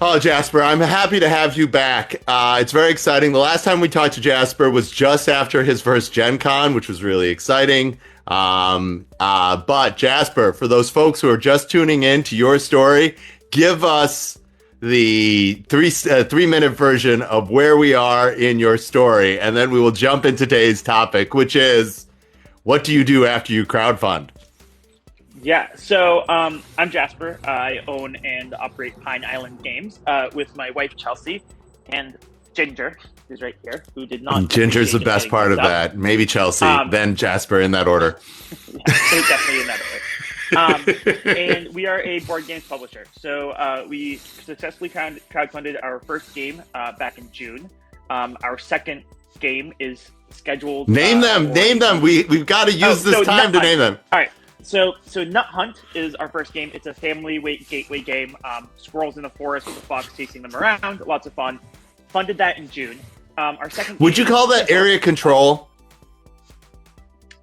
Oh, Jasper, I'm happy to have you back. It's very exciting. The last time we talked to Jasper was just after his first Gen Con, which was really exciting. But Jasper, for those folks who are just tuning in to your story, give us the 3 minute version of where we are in your story, and then we will jump into today's topic, which is what do you do after you crowdfund? Yeah, so I'm Jasper. I own and operate Pine Island Games with my wife Chelsea and Ginger, who's right here, who did not. Ginger's the best part of that. Maybe Chelsea, then Jasper in that order. Yeah, definitely in that order. And we are a board games publisher. So we successfully crowdfunded our first game back in June. Our second game is scheduled. Name them. We've got to use this time to name them. All right. So Nut Hunt is our first game. It's a family gateway game. Squirrels in the forest with a fox chasing them around. Lots of fun. Funded that in June. Our second. Would you call that area control?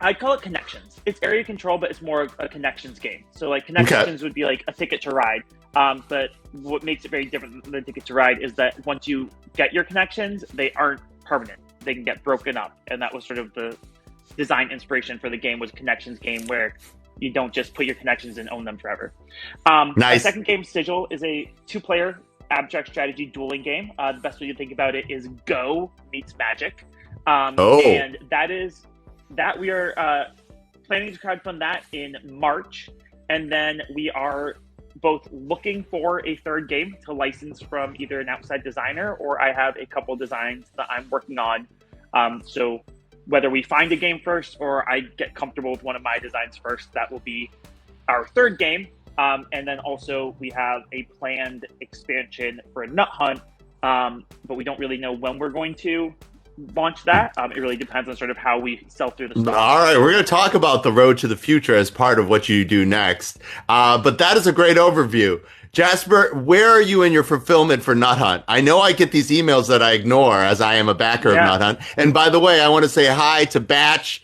I'd call it Connections. It's area control, but it's more a Connections game. So like Connections would be like a Ticket to Ride. But what makes it very different than Ticket to Ride is that once you get your connections, they aren't permanent. They can get broken up, and that was sort of the design inspiration for the game. Was a Connections game where you don't just put your connections and own them forever. Nice. The second game, Sigil, is a 2-player abstract strategy dueling game. The best way to think about it is Go meets Magic. And that we are planning to crowdfund that in March. And then we are both looking for a third game to license from either an outside designer, or I have a couple designs that I'm working on. So whether we find a game first or I get comfortable with one of my designs first, that will be our third game. And then also we have a planned expansion for a Nut Hunt, but we don't really know when we're going to launch that. It really depends on sort of how we sell through the stock. All right, we're going to talk about the road to the future as part of what you do next. But that is a great overview. Jasper, where are you in your fulfillment for Nut Hunt? I know I get these emails that I ignore as I am a backer of Nut Hunt. And by the way, I want to say hi to Batch,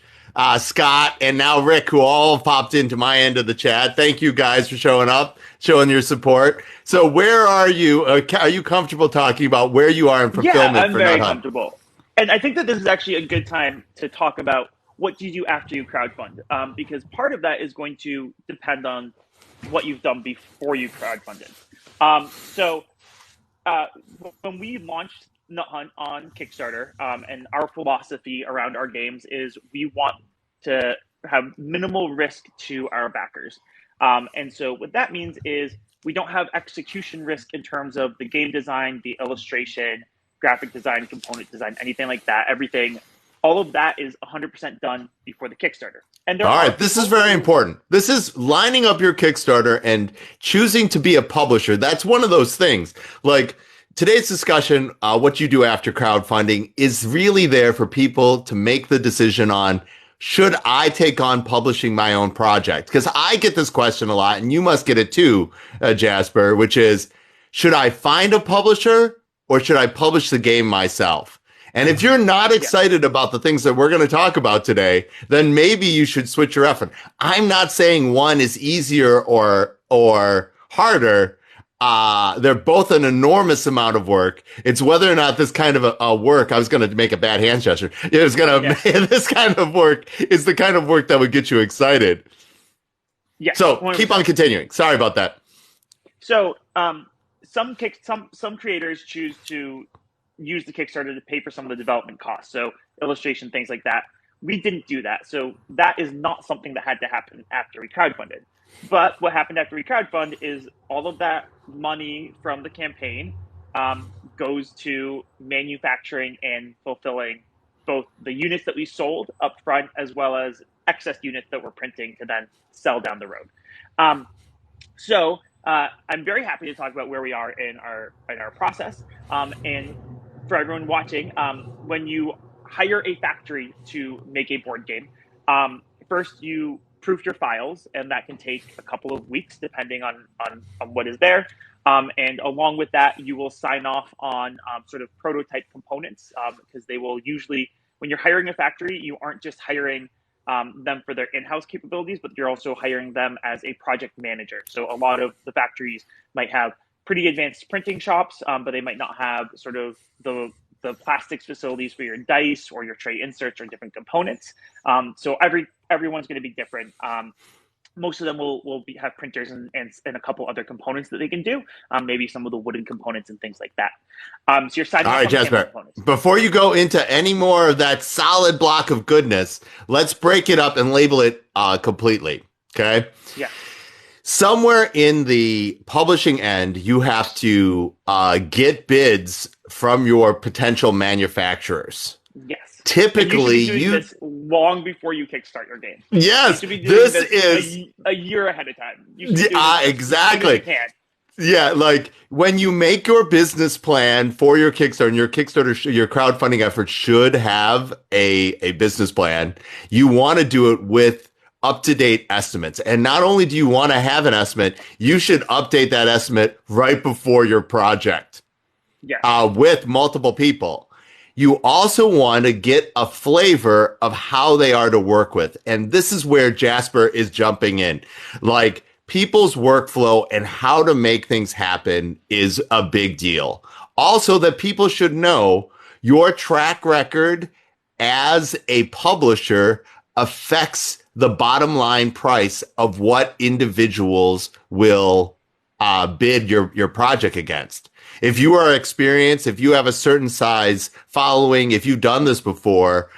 Scott, and now Rick, who all popped into my end of the chat. Thank you guys for showing up, showing your support. So where are you? Are you comfortable talking about where you are in fulfillment for Nut Hunt? Yeah, I'm very comfortable. And I think that this is actually a good time to talk about what do you do after you crowdfund, because part of that is going to depend on what you've done before you crowdfunded. So when we launched Nut Hunt on Kickstarter, and our philosophy around our games is we want to have minimal risk to our backers. And so what that means is we don't have execution risk in terms of the game design, the illustration, graphic design, component design, anything like that. Everything, all of that is 100% done before the Kickstarter. And all right, this is very important. This is lining up your Kickstarter and choosing to be a publisher. That's one of those things. Like today's discussion, what you do after crowdfunding is really there for people to make the decision on, should I take on publishing my own project? Because I get this question a lot, and you must get it too, Jasper, which is, should I find a publisher or should I publish the game myself? And if you're not excited about the things that we're going to talk about today, then maybe you should switch your effort. I'm not saying one is easier or harder. They're both an enormous amount of work. It's whether or not this kind of a work, I was going to make a bad hand gesture. This kind of work is the kind of work that would get you excited. Yeah. So 100%. Keep on continuing. Sorry about that. So some creators choose to use the Kickstarter to pay for some of the development costs. So illustration, things like that. We didn't do that. So that is not something that had to happen after we crowdfunded. But what happened after we crowdfund is all of that money from the campaign goes to manufacturing and fulfilling both the units that we sold up front as well as excess units that we're printing to then sell down the road. So I'm very happy to talk about where we are in our process. And for everyone watching, when you hire a factory to make a board game, first you proof your files, and that can take a couple of weeks depending on what is there. And along with that, you will sign off on sort of prototype components, because they will usually, when you're hiring a factory, you aren't just hiring them for their in-house capabilities, but you're also hiring them as a project manager. So a lot of the factories might have pretty advanced printing shops, but they might not have sort of the plastics facilities for your dice or your tray inserts or different components. So everyone's going to be different. Most of them will have printers and a couple other components that they can do. Maybe some of the wooden components and things like that. So you're signing All up right, on Jasper, components. before you go into any more of that solid block of goodness, let's break it up and label it completely. Okay. Yeah. Somewhere in the publishing end, you have to get bids from your potential manufacturers. Yes. Typically, you should be doing this long before you kickstart your game. Yes, you should be doing this is a year ahead of time. You should be doing this exactly. as you can. Yeah, like when you make your business plan for your Kickstarter, and your crowdfunding effort should have a business plan. You want to do it with up-to-date estimates. And not only do you want to have an estimate, you should update that estimate right before your project. Yeah. With multiple people. You also want to get a flavor of how they are to work with. And this is where Jasper is jumping in. Like, people's workflow and how to make things happen is a big deal. Also, that people should know your track record as a publisher affects the bottom line price of what individuals will bid your project against. If you are experienced, if you have a certain size following, if you've done this before,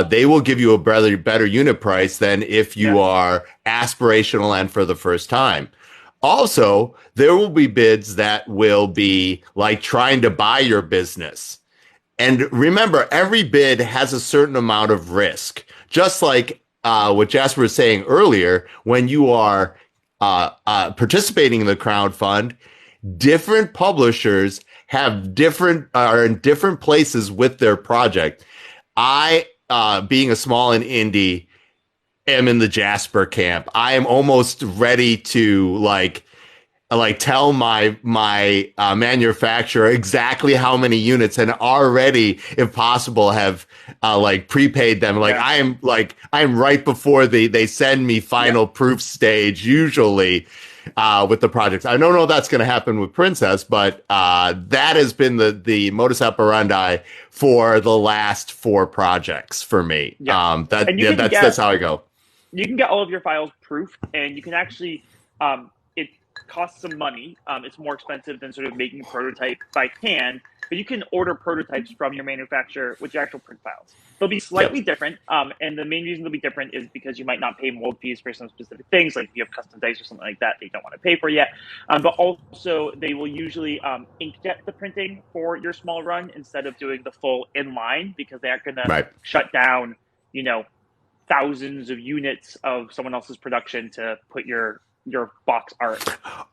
they will give you a better unit price than if you are aspirational and for the first time. Also, there will be bids that will be like trying to buy your business. And remember, every bid has a certain amount of risk. Just like what Jasper was saying earlier, when you are participating in the crowdfund, different publishers are in different places with their project. I, being a small and indie, am in the Jasper camp. I am almost ready to like tell my manufacturer exactly how many units, and already, if possible, have prepaid them. I am right before they send me final proof stage usually with the projects. I don't know if that's going to happen with Princess, but that has been the modus operandi for the last 4 projects for me. That's how I go. You can get all of your files proofed, and you can actually it costs some money. It's more expensive than sort of making a prototype by hand, but you can order prototypes from your manufacturer with your actual print files. They'll be slightly different, and the main reason they'll be different is because you might not pay mold fees for some specific things, like if you have custom dice or something like that they don't want to pay for yet. But also, they will usually inkjet the printing for your small run instead of doing the full inline, because they aren't going to shut down, thousands of units of someone else's production to put your box art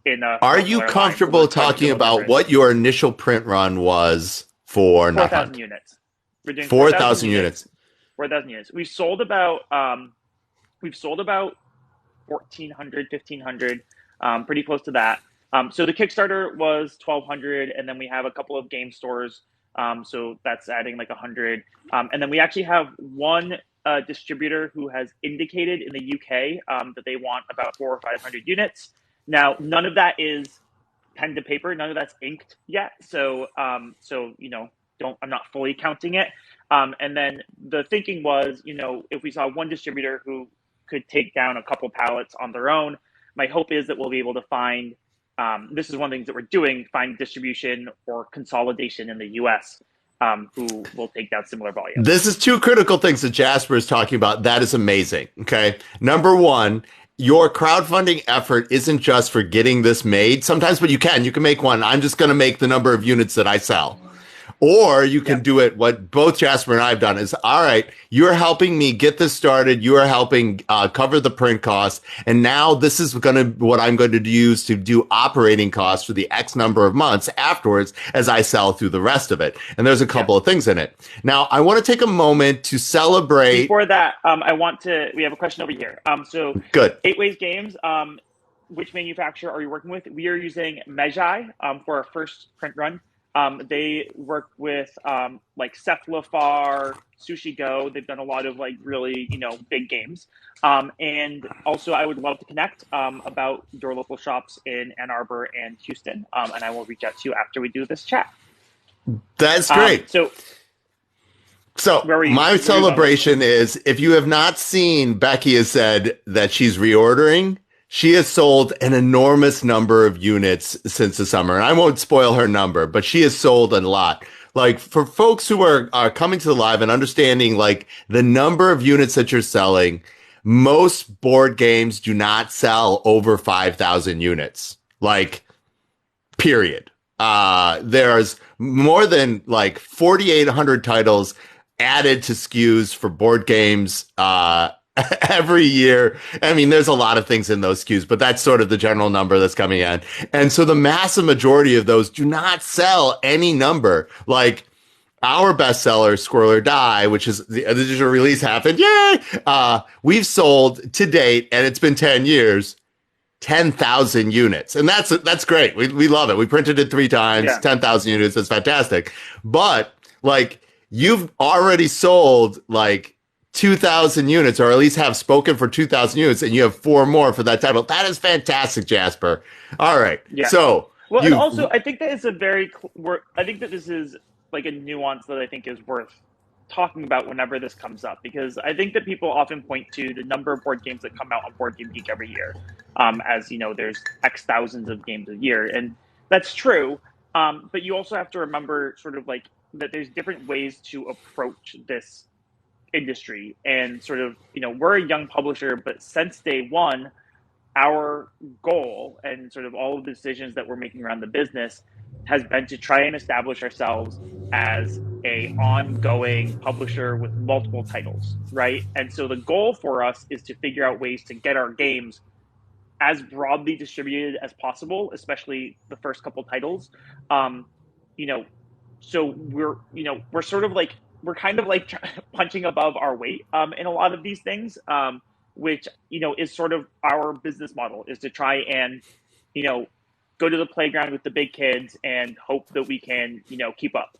in a. Are you comfortable talking about what your initial print run was for 4,000 units? We're doing 4,000 units. 4,000 units. We've sold about 1,400, 1,500, pretty close to that. So the Kickstarter was 1,200, and then we have a couple of game stores. So that's adding like 100. And then we actually have one distributor who has indicated in the UK that they want about 400 or 500 units. Now, none of that is pen to paper. None of that's inked yet. So I'm not fully counting it. And then the thinking was, if we saw one distributor who could take down a couple pallets on their own, my hope is that we'll be able to find, this is one of the things that we're doing, find distribution or consolidation in the US who will take down similar volume. This is 2 critical things that Jasper is talking about. That is amazing. Okay. Number 1, your crowdfunding effort isn't just for getting this made sometimes, but you can make one. I'm just going to make the number of units that I sell. Or you can do it. What both Jasper and I have done is, all right, you're helping me get this started. You are helping cover the print costs. And now this is what I'm going to use to do operating costs for the X number of months afterwards as I sell through the rest of it. And there's a couple of things in it. Now, I want to take a moment to celebrate. Before that, we have a question over here. So good. 8 Ways Games. Which manufacturer are you working with? We are using Mejai for our first print run. They work with like Cephalafar, Sushi Go. They've done a lot of like really, big games. And also, I would love to connect about your local shops in Ann Arbor and Houston. And I will reach out to you after we do this chat. That's great. So my celebration is, if you have not seen, Becky has said that she's reordering. She has sold an enormous number of units since the summer. And I won't spoil her number, but she has sold a lot. Like, for folks who are coming to the live and understanding like the number of units that you're selling, most board games do not sell over 5,000 units. Like, period. There's more than like 4,800 titles added to SKUs for board games every year. I mean, there's a lot of things in those SKUs, but that's sort of the general number that's coming in. And so the massive majority of those do not sell any number. Like, our bestseller, Squirrel or Die, which is the digital release, happened. Yay! We've sold to date, and it's been 10 years, 10,000 units. And that's great. We love it. We printed it 3 times, 10,000 units. That's fantastic. But like, you've already sold like 2,000 units, or at least have spoken for 2,000 units, and you have 4 more for that title. That is fantastic, Jasper. All right. Yeah. So, and also, I think that it's I think that this is like a nuance that I think is worth talking about whenever this comes up, because I think that people often point to the number of board games that come out on Board Game Geek every year, as there's X thousands of games a year, and that's true. But you also have to remember sort of like that there's different ways to approach this industry, and sort of, we're a young publisher, but since day one, our goal and sort of all of the decisions that we're making around the business has been to try and establish ourselves as a ongoing publisher with multiple titles, right? And so the goal for us is to figure out ways to get our games as broadly distributed as possible, especially the first couple titles. So we're sort of like, we're kind of like punching above our weight in a lot of these things, which, is sort of our business model, is to try and, go to the playground with the big kids and hope that we can, keep up.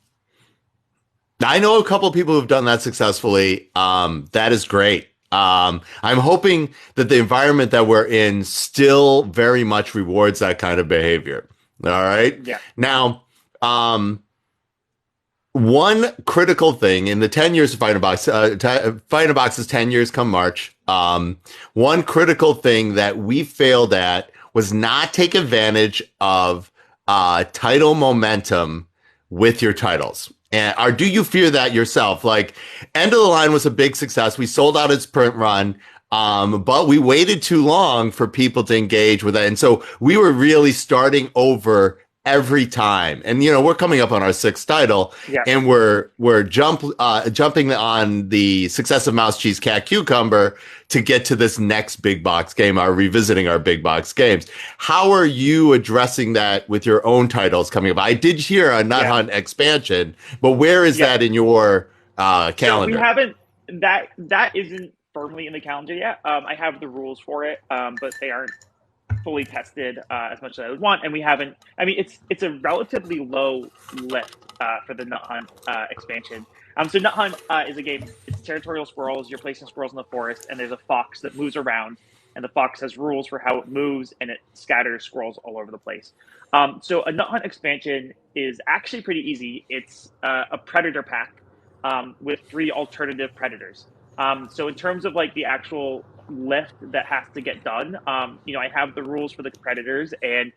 I know a couple of people who've done that successfully. That is great. I'm hoping that the environment that we're in still very much rewards that kind of behavior. All right. Yeah. Now, one critical thing in the 10 years of Fight in a Box, Fight in a Box is 10 years come March. One critical thing that we failed at was not take advantage of title momentum with your titles. And do you fear that yourself? Like, End of the Line was a big success. We sold out its print run, but we waited too long for people to engage with it. And so we were really starting over every time. And, we're coming up on our 6th title, and we're jumping on the success of Mouse, Cheese, Cat, Cucumber to get to this next big box game, revisiting our big box games. How are you addressing that with your own titles coming up? I did hear a Nut Hunt expansion, but where is that in your calendar? So we haven't, that isn't firmly in the calendar yet. I have the rules for it, but they aren't fully tested as much as I would want, and we haven't. I mean, it's a relatively low lift for the Nut Hunt expansion. So Nut Hunt is a game. It's territorial squirrels. You're placing squirrels in the forest, and there's a fox that moves around, and the fox has rules for how it moves, and it scatters squirrels all over the place. So a Nut Hunt expansion is actually pretty easy. It's a predator pack with 3 alternative predators. So in terms of like the actual lift that has to get done, I have the rules for the predators, and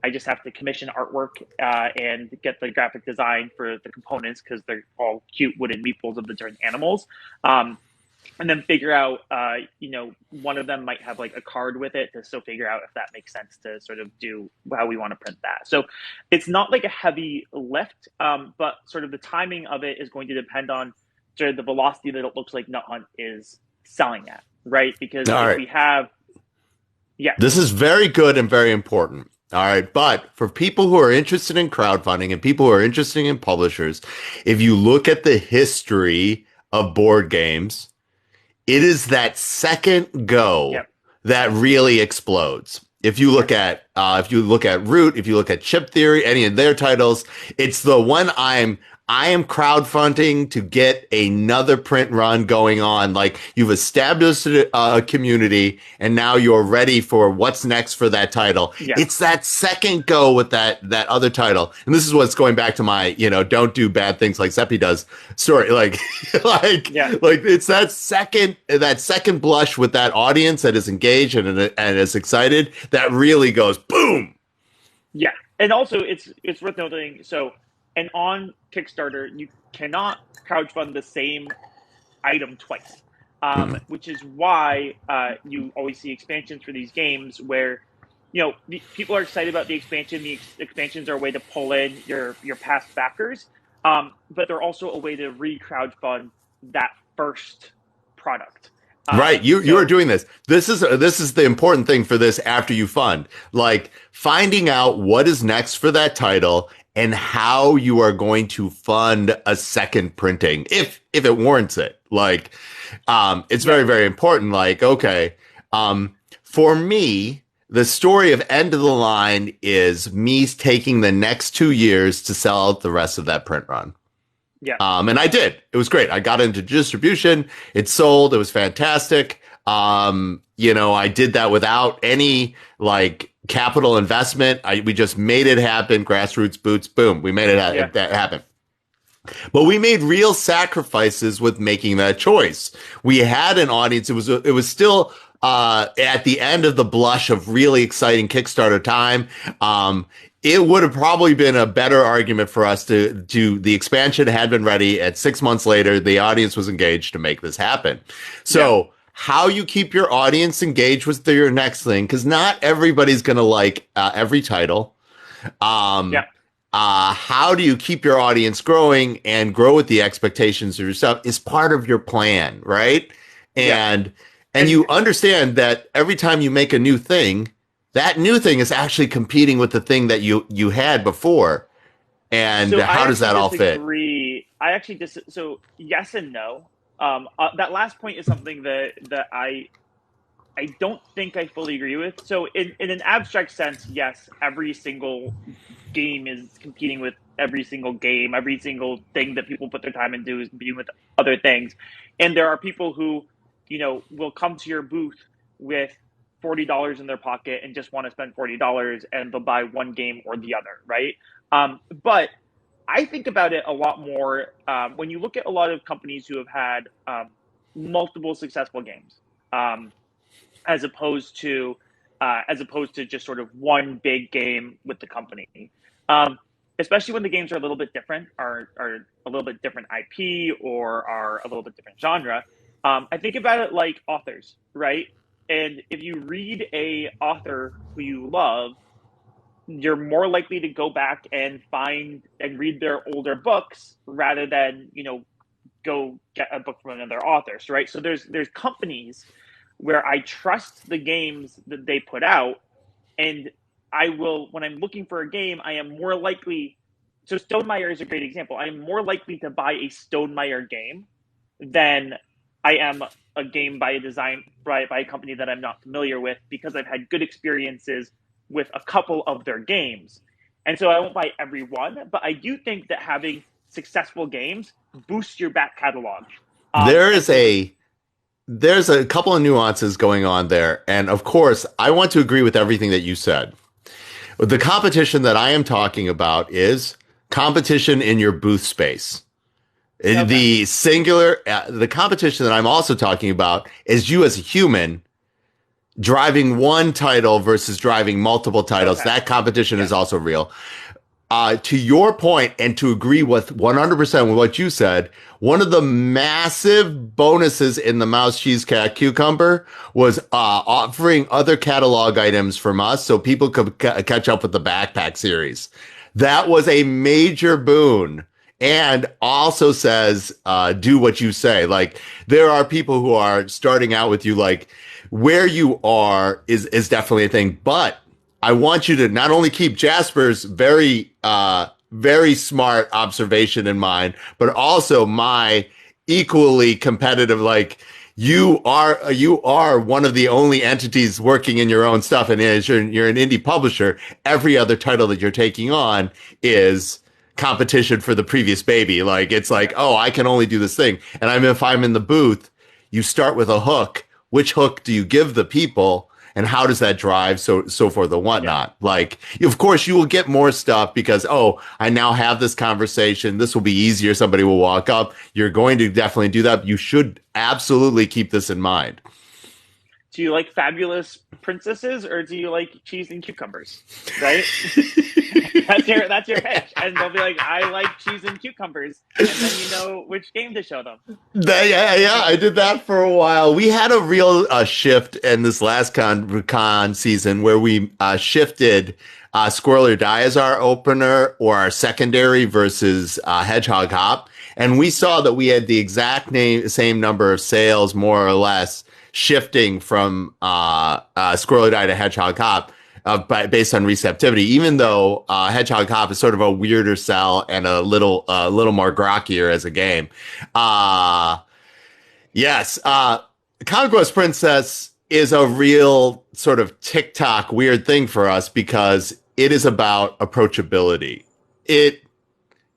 I just have to commission artwork and get the graphic design for the components, because they're all cute wooden meeples of the different animals. And then figure out, one of them might have like a card with it to still figure out if that makes sense to sort of do how we want to print that. So it's not like a heavy lift, but sort of the timing of it is going to depend on sort of the velocity that it looks like Nut Hunt is selling at, right? Because we have, this is very good and very important. All right. But for people who are interested in crowdfunding and people who are interested in publishers, if you look at the history of board games, it is that second go that really explodes. If you look at Root, if you look at Chip Theory, any of their titles, it's the one I am crowdfunding to get another print run going on. Like you've established a community and now you're ready for what's next for that title. Yeah. It's that second go with that other title. And this is what's going back to my, don't do bad things like Seppy does story. Like it's that second blush with that audience that is engaged and is excited that really goes boom. Yeah. And also it's worth noting. So, and on Kickstarter, you cannot crowdfund the same item twice, which is why you always see expansions for these games where, people are excited about the expansion. The expansions are a way to pull in your past backers, but they're also a way to re-crowdfund that first product. Right. You are doing this. This is the important thing for this after you fund, like finding out what is next for that title and how you are going to fund a second printing if it warrants it. Like, it's very, very important. Like, okay, for me, the story of End of the Line is me taking the next 2 years to sell out the rest of that print run. Yeah. And I did. It was great. I got into distribution. It sold. It was fantastic. I did that without any capital investment. We just made it happen. Grassroots boots. Boom. We made it happen. But we made real sacrifices with making that choice. We had an audience. It was still at the end of the blush of really exciting Kickstarter time. It would have probably been a better argument for us to do the expansion had been ready at 6 months later. The audience was engaged to make this happen. So how you keep your audience engaged with your next thing, because not everybody's going to like every title. How do you keep your audience growing and grow with the expectations of yourself is part of your plan, right? And you understand that every time you make a new thing, that new thing is actually competing with the thing that you had before. And so how does that all fit? I actually so yes and no. That last point is something that I don't think I fully agree with. So in an abstract sense, yes, every single game is competing with every single game. Every single thing that people put their time into is competing with other things. And there are people who, will come to your booth with $40 in their pocket and just want to spend $40 and they'll buy one game or the other, right? But I think about it a lot more when you look at a lot of companies who have had multiple successful games, as opposed to just sort of one big game with the company. Especially when the games are a little bit different, are a little bit different IP or are a little bit different genre. I think about it like authors, right? And if you read a author who you love, you're more likely to go back and find and read their older books rather than, go get a book from another author, right? So there's companies where I trust the games that they put out, and I will, when I'm looking for a game, I am more likely, so Stonemaier is a great example. I am more likely to buy a Stonemaier game than I am a game by a company that I'm not familiar with, because I've had good experiences with a couple of their games. And so I won't buy every one, but I do think that having successful games boosts your back catalog. There's a couple of nuances going on there. And of course, I want to agree with everything that you said. The competition that I am talking about is competition in your booth space. Okay. The competition that I'm also talking about is you as a human driving one title versus driving multiple titles. Okay. That competition is also real. To your point, and to agree with 100% with what you said, one of the massive bonuses in the Mouse Cheese Cat Cucumber was offering other catalog items from us so people could catch up with the backpack series. That was a major boon. And also says, do what you say. Like, there are people who are starting out with you, like, where you are is definitely a thing. But I want you to not only keep Jasper's very, very smart observation in mind, but also my equally competitive, like, you are one of the only entities working in your own stuff, and as you're an indie publisher, every other title that you're taking on is competition for the previous baby. Like it's like, oh, I can only do this thing, and if I'm in the booth, you start with a hook. Which hook do you give the people? And how does that drive so forth and whatnot? Like, of course, you will get more stuff because, oh, I now have this conversation. This will be easier. Somebody will walk up. You're going to definitely do that. You should absolutely keep this in mind. Do you like fabulous princesses or do you like cheese and cucumbers? Right? That's your pitch. And they'll be like, I like cheese and cucumbers. And then you know which game to show them. Yeah, I did that for a while. We had a real shift in this last con season where we shifted Squirrel or Die as our opener or our secondary versus Hedgehog Hop. And we saw that we had the exact same number of sales, more or less, shifting from Squirrel or Die to Hedgehog Hop based on receptivity, even though Hedgehog Hop is sort of a weirder sell and a little more grokkier as a game. Yes, Conquest Princess is a real sort of TikTok weird thing for us because it is about approachability.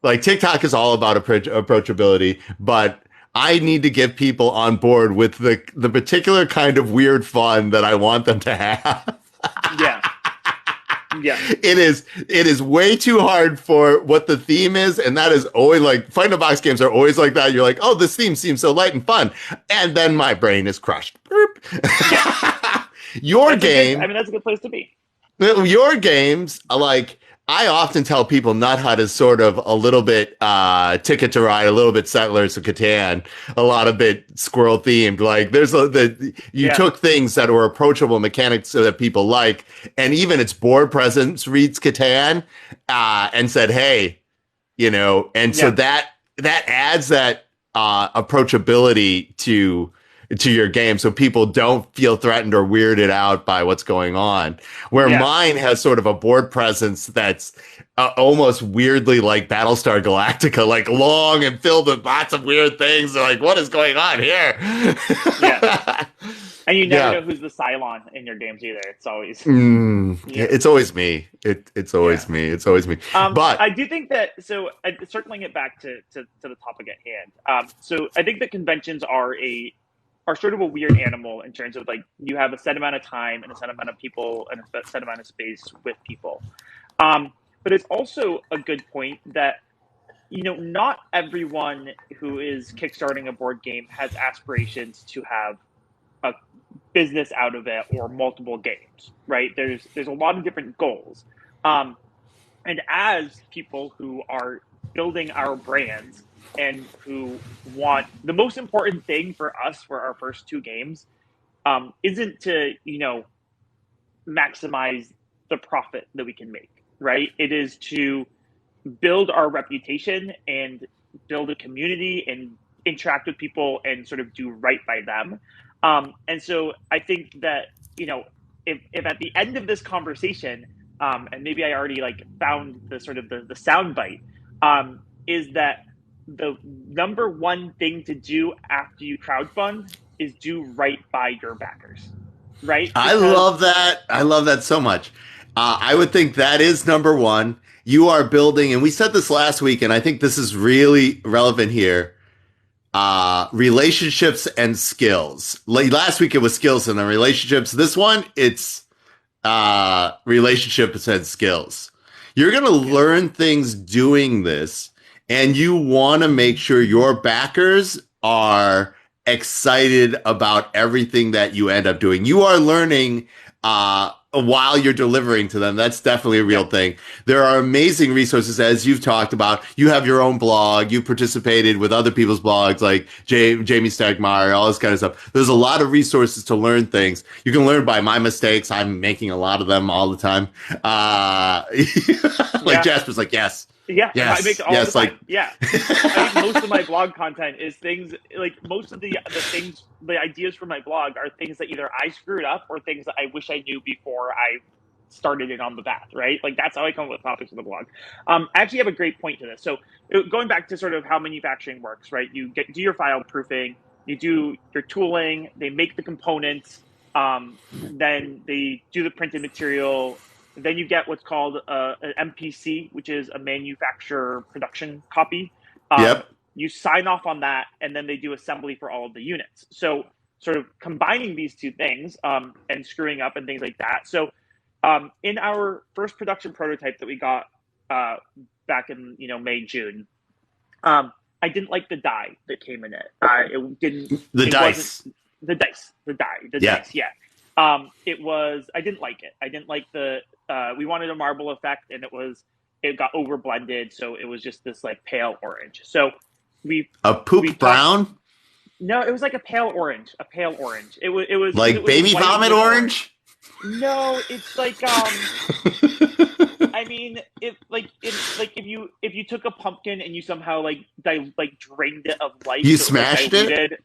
Like TikTok is all about approachability, but I need to get people on board with the particular kind of weird fun that I want them to have. Yeah. Yeah. It is way too hard for what the theme is, and that is always like fight in a box games are always like that. You're like, oh, this theme seems so light and fun, and then my brain is crushed. Your game. That's a good place to be. Your games are like. I often tell people Nut Hut is sort of a little bit Ticket to Ride, a little bit Settlers of Catan, a lot of bit squirrel themed. Like you took things that were approachable mechanics that people like, and even its board presence reads Catan, and said, hey, so that adds that approachability to your game so people don't feel threatened or weirded out by what's going on. Where mine has sort of a board presence that's almost weirdly like Battlestar Galactica, like long and filled with lots of weird things. They're like, what is going on here? Yeah. And you never know who's the Cylon in your games either. It's always it's always me. It's always me. It's always me. But I do think that circling it back to the topic at hand. So I think that conventions are sort of a weird animal in terms of like you have a set amount of time and a set amount of people and a set amount of space with people. But it's also a good point that, not everyone who is kickstarting a board game has aspirations to have a business out of it or multiple games, right? There's a lot of different goals. And as people who are building our brands, and who want the most important thing for us for our first two games isn't to, maximize the profit that we can make, right? It is to build our reputation and build a community and interact with people and sort of do right by them. And so I think that, if at the end of this conversation, and maybe I already found the sort of the sound bite, is that the number one thing to do after you crowdfund is do right by your backers, right? I love that. I love that so much. I would think that is number one. You are building, and we said this last week, and I think this is really relevant here. Relationships and skills. Last week it was skills and then relationships. This one, it's relationships and skills. You're going to learn things doing this. And you want to make sure your backers are excited about everything that you end up doing. You are learning while you're delivering to them. That's definitely a real thing. There are amazing resources, as you've talked about. You have your own blog. You participated with other people's blogs like Jamie Stegmaier, all this kind of stuff. There's a lot of resources to learn things. You can learn by my mistakes. I'm making a lot of them all the time. Jasper's like, yes. Yeah, yes, I make all the time. I think most of my blog content is things most of the things, the ideas for my blog are things that either I screwed up or things that I wish I knew before I started it on the path, right? That's how I come up with topics for the blog. I actually have a great point to this. So going back to sort of how manufacturing works, right? You do your file proofing, you do your tooling, they make the components, then they do the printed material. Then you get what's called an MPC, which is a manufacturer production copy. Yep. You sign off on that, and then they do assembly for all of the units. So sort of combining these two things and screwing up and things like that. So in our first production prototype that we got back in May, June, I didn't like the die that came in it. It didn't. The it dice. The dice. The die. The Yeah. dice. Yeah. It was. I didn't like it. I didn't like the. We wanted a marble effect, and it got over blended, so it was just this like pale orange. So we brown. No, it was like a pale orange. A pale orange. It was like it was baby vomit orange. No, it's like I mean, if you took a pumpkin and you somehow drained it of life, you so smashed it.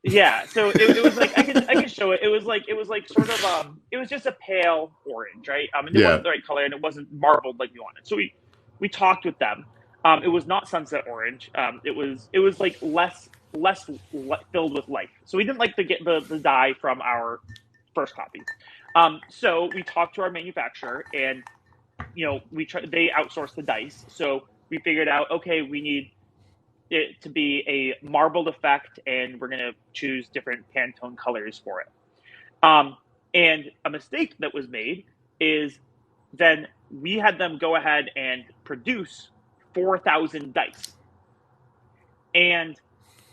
Yeah, so it was like I can show it. It was like sort of it was just a pale orange, right? And it wasn't the right color, and it wasn't marbled like we wanted. So we talked with them. It was not sunset orange. It was like less filled with life. So we didn't like to get the dye from our first copy. So we talked to our manufacturer, and they outsourced the dice. So we figured out, okay, we need it to be a marbled effect, and we're going to choose different Pantone colors for it. And a mistake that was made is then we had them go ahead and produce 4,000 dice. And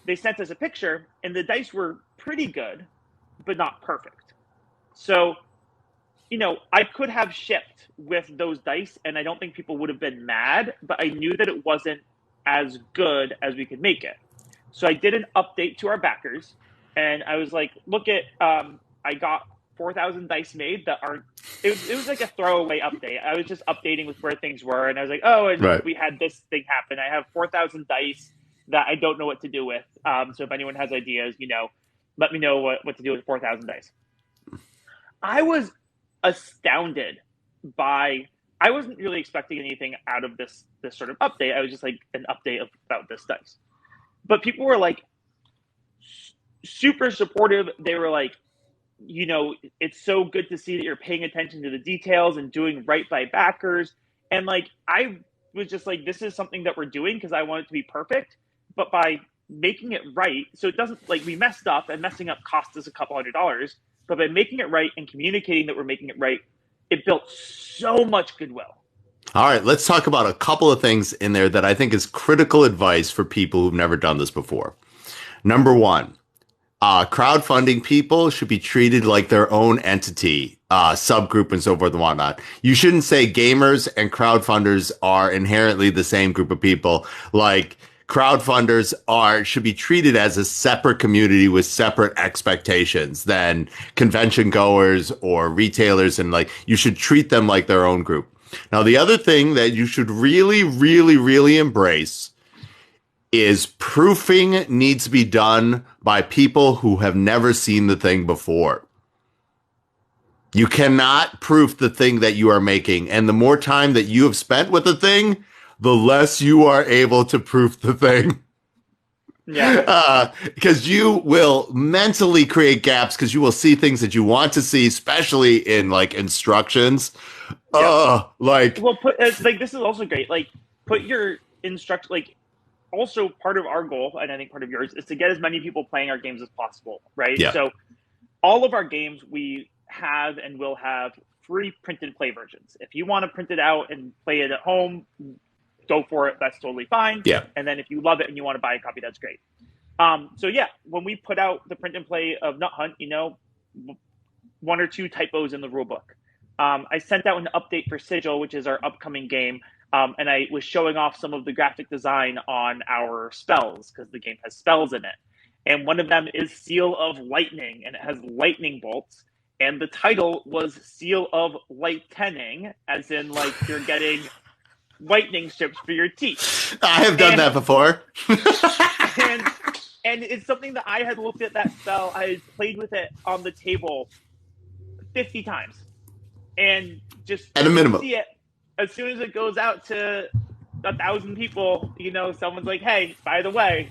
they sent us a picture, and the dice were pretty good, but not perfect. So, I could have shipped with those dice, and I don't think people would have been mad, but I knew that it wasn't as good as we could make it. So I did an update to our backers, and I was like, look at, I got 4,000 dice made that aren't, it was like a throwaway update. I was just updating with where things were, and I was like, we had this thing happen. I have 4,000 dice that I don't know what to do with. So if anyone has ideas, let me know what to do with 4,000 dice. I was astounded by, I wasn't really expecting anything out of this sort of update. I was just like an update about this dice. But people were like super supportive. They were like, it's so good to see that you're paying attention to the details and doing right by backers. And like, I was just like, this is something that we're doing because I want it to be perfect. But by making it right, so it doesn't, like, we messed up, and messing up cost us a couple $100. But by making it right and communicating that we're making it right, it built so much goodwill. All right, let's talk about a couple of things in there that I think is critical advice for people who've never done this before. Number one, crowdfunding people should be treated like their own entity, subgroup and so forth and whatnot. You shouldn't say gamers and crowdfunders are inherently the same group of people. Like, crowdfunders should be treated as a separate community with separate expectations than convention goers or retailers, and like, you should treat them like their own group. Now, the other thing that you should really, really, really embrace is proofing needs to be done by people who have never seen the thing before. You cannot proof the thing that you are making, and the more time that you have spent with the thing, the less you are able to proof the thing. Yeah. Because you will mentally create gaps, because you will see things that you want to see, especially in like instructions. Yeah. This is also great. Like, put your also part of our goal, and I think part of yours, is to get as many people playing our games as possible, right? Yeah. So all of our games, we have and will have free print and play versions. If you want to print it out and play it at home, go for it. That's totally fine. Yeah. And then if you love it and you want to buy a copy, that's great. So yeah, when we put out the print and play of Nut Hunt, one or two typos in the rule book. I sent out an update for Sigil, which is our upcoming game. And I was showing off some of the graphic design on our spells, because the game has spells in it. And one of them is Seal of Lightning, and it has lightning bolts. And the title was Seal of Lightening, as in like you're getting lightning strips for your teeth. I have done that before. and it's something that I had looked at that spell. I had played with it on the table 50 times. And just at a minimum, see it. As soon as it goes out to 1,000 people, someone's like, hey, by the way,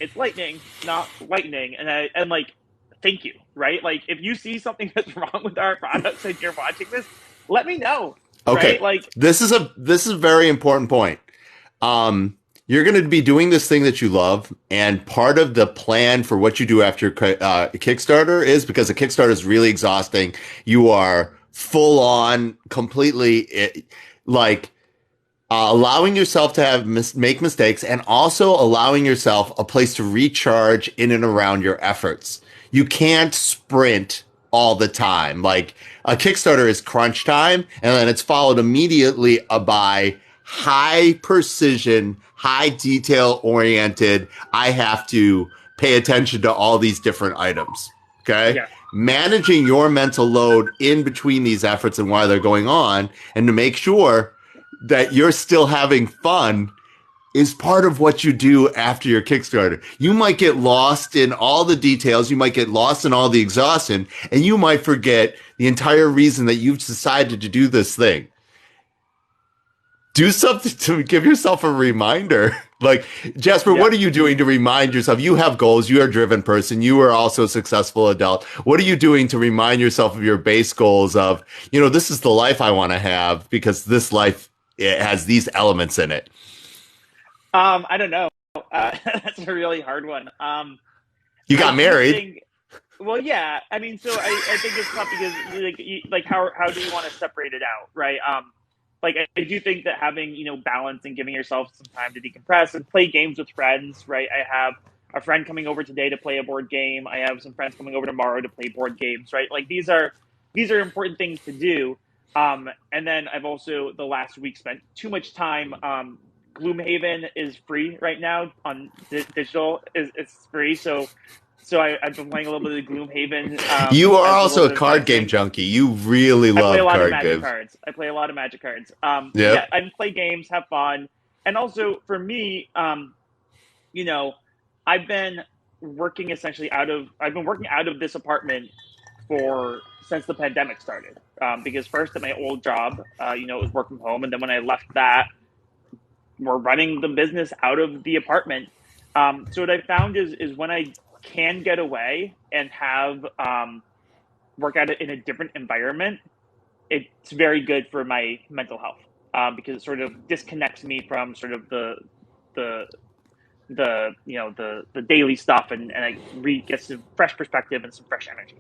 it's lightning, not lightning. And like, thank you, right? Like, if you see something that's wrong with our products and you're watching this, let me know, right? Okay. Like, This is a very important point. You're going to be doing this thing that you love, and part of the plan for what you do after Kickstarter is, because a Kickstarter is really exhausting. You are full on, completely like allowing yourself to have make mistakes, and also allowing yourself a place to recharge in and around your efforts. You can't sprint all the time. Like a Kickstarter is crunch time, and then it's followed immediately by high precision, high detail oriented. I have to pay attention to all these different items. Okay. yeah, Managing your mental load in between these efforts and while they're going on, and to make sure that you're still having fun, is part of what you do after your Kickstarter. You might get lost in all the details. You might get lost in all the exhaustion, and you might forget the entire reason that you've decided to do this thing. Do something to give yourself a reminder. Like, Jasper, yeah. what are you doing to remind yourself? You have goals. You're a driven person. You are also a successful adult. What are you doing to remind yourself of your base goals of, this is the life I want to have, because this life, it has these elements in it? I don't know. That's a really hard one. You I got do married. think, well, yeah. I mean, so I think it's tough because like how do you want to separate it out, right? Like I do think that having balance and giving yourself some time to decompress and play games with friends, right? I have a friend coming over today to play a board game. I have some friends coming over tomorrow to play board games, right? Like these are important things to do. And then I've also the last week spent too much time. Gloomhaven is free right now on digital. It's free, so I've been playing a little bit of Gloomhaven. You are As a little also a bit of card game fencing. junkie. You really I play a love lot of card Magic games. cards. I play a lot of Magic cards. Yeah, Yep. I play games, have fun, and also for me, I've been working essentially I've been working out of this apartment since the pandemic started. Because first at my old job, it was work from home, and then when I left that, we're running the business out of the apartment. So what I found is when I can get away and have work at it in a different environment, it's very good for my mental health, because it sort of disconnects me from sort of the the daily stuff, and I get some fresh perspective and some fresh energy.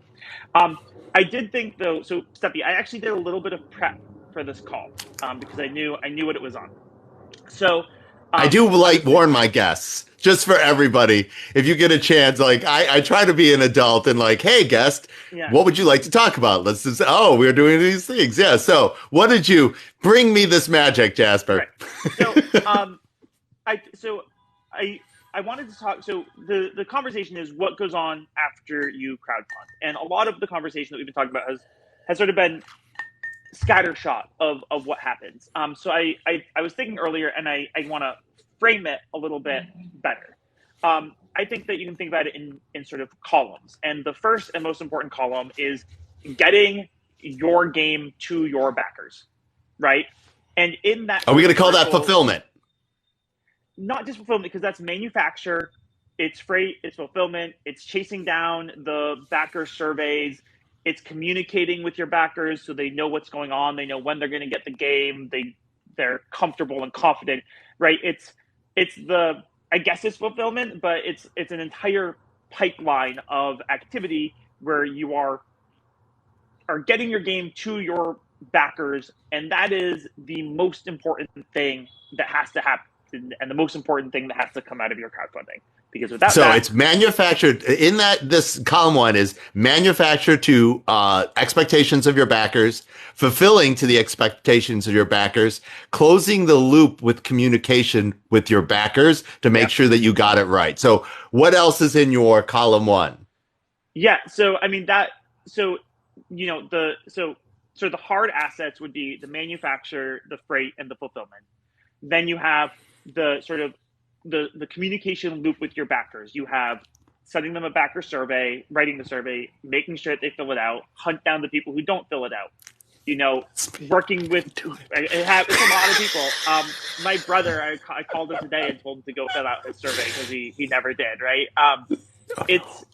I did think though, so Steppy, I actually did a little bit of prep for this call, because I knew what it was on. So I do I like was warn my guests, just for everybody. If you get a chance, like I try to be an adult and like, hey, guest, yeah. what would you like to talk about? Let's just, we're doing these things. Yeah. So what did you bring me this magic, Jasper? Right. So I wanted to talk. So the conversation is what goes on after you crowdfund, and a lot of the conversation that we've been talking about has sort of been scattershot of what happens. So I was thinking earlier, and I want to frame it a little bit better. I think that you can think about it in sort of columns, and the first and most important column is getting your game to your backers, right? And in that, Are we going to call that fulfillment? Not just fulfillment, because that's manufacture, it's freight, it's fulfillment, it's chasing down the backer surveys, it's communicating with your backers so they know what's going on, they know when they're going to get the game, they're comfortable and confident, right? I guess it's fulfillment, but it's an entire pipeline of activity where you are getting your game to your backers, and that is the most important thing that has to happen, and the most important thing that has to come out of your crowdfunding. Because without so that, it's manufactured in that. This column one is manufactured to expectations of your backers, fulfilling to the expectations of your backers, closing the loop with communication with your backers to make sure that you got it right. So what else is in your column one? Yeah. So I mean so the hard assets would be the manufacture, the freight, and the fulfillment. Then you have the sort of the communication loop with your backers. You have sending them a backer survey, writing the survey, making sure that they fill it out, hunt down the people who don't fill it out. working with it's a lot of people. My brother, I called him today and told him to go fill out his survey because he never did. Right. It's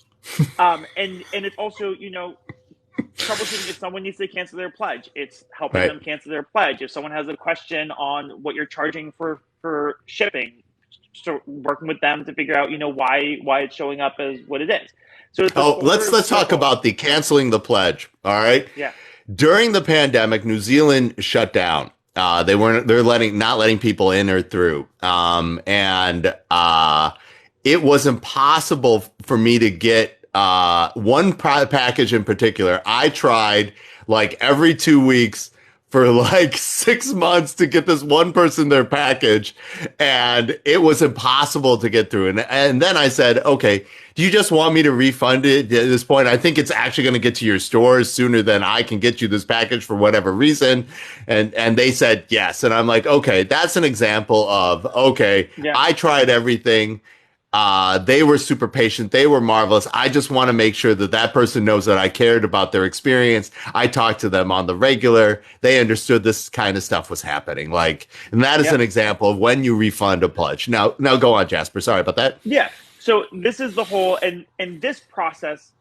and it's also troubleshooting if someone needs to cancel their pledge. It's helping them cancel their pledge. If someone has a question on what you're charging for shipping, so working with them to figure out why it's showing up as what it is. So let's talk about the canceling the pledge. All right. Yeah. During the pandemic, New Zealand shut down. They're not letting people in or through. And it was impossible for me to get one package in particular. I tried like every 2 weeks for like 6 months to get this one person their package, and it was impossible to get through. And then I said, okay, do you just want me to refund it at this point? I think it's actually going to get to your stores sooner than I can get you this package for whatever reason. And they said yes. And I'm like, okay, that's an example of, okay, I tried everything. They were super patient. They were marvelous. I just want to make sure that person knows that I cared about their experience. I talked to them on the regular. They understood this kind of stuff was happening. And that is an example of when you refund a pledge. Now go on, Jasper. Sorry about that. Yeah. So this is the whole, and this process